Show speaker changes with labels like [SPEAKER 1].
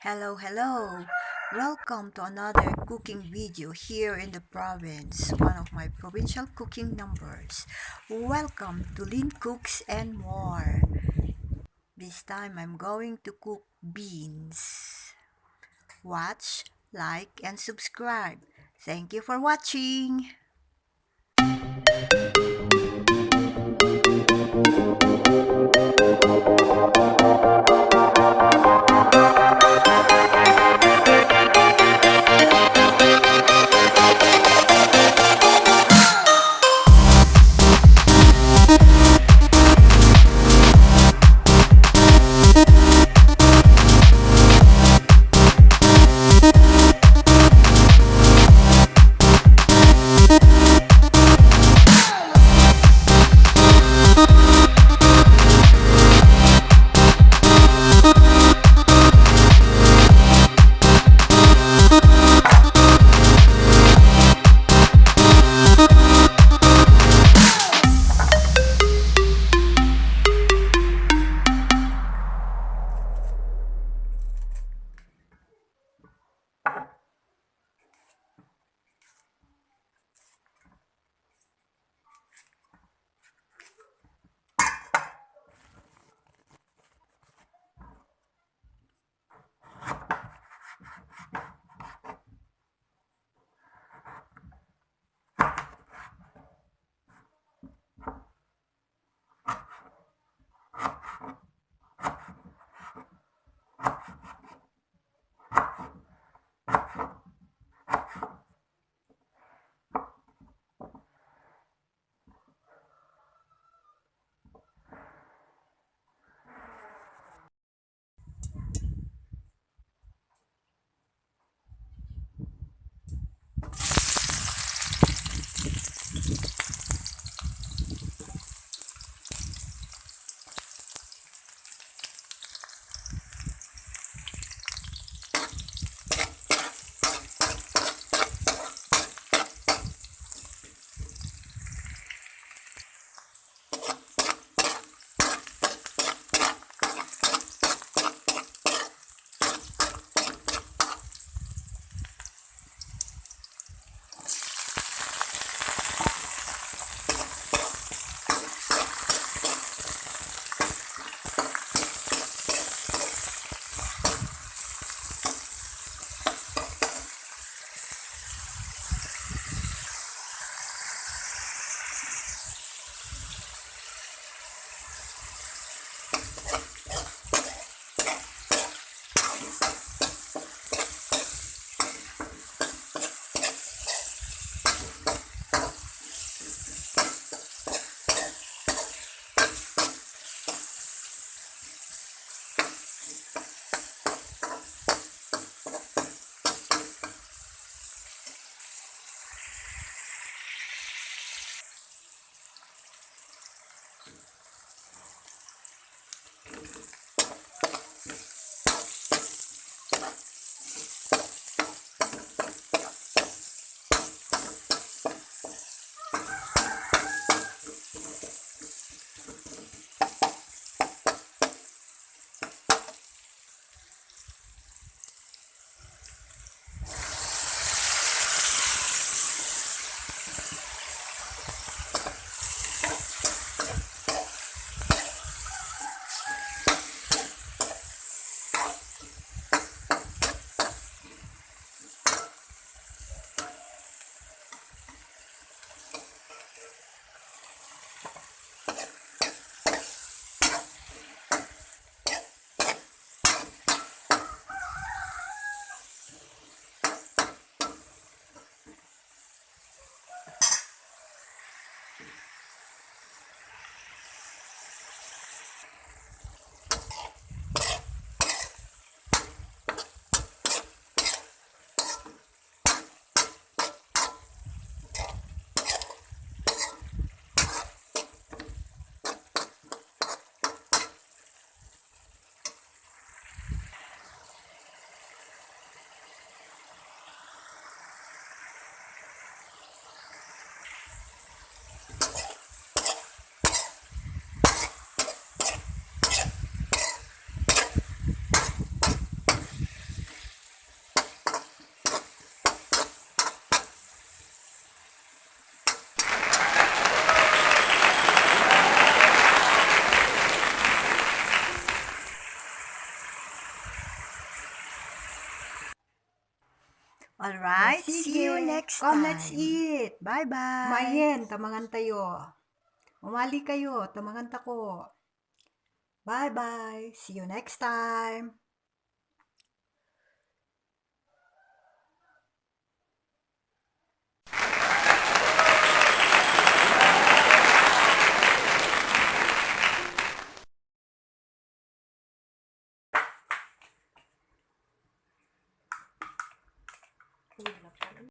[SPEAKER 1] Hello, hello. Welcome to another cooking video here in the province, one of my provincial cooking numbers. Welcome to Lynn Cooks and More. This time I'm going to cook beans. Watch, like, and subscribe. Thank you for watching. Alright, see you
[SPEAKER 2] Sige,
[SPEAKER 1] next
[SPEAKER 2] come let's
[SPEAKER 1] time.
[SPEAKER 2] eat.
[SPEAKER 1] Bye-bye.
[SPEAKER 2] Mayen, tamangan tayo. Umali kayo, tamangan tako.
[SPEAKER 1] Bye-bye. See you next time.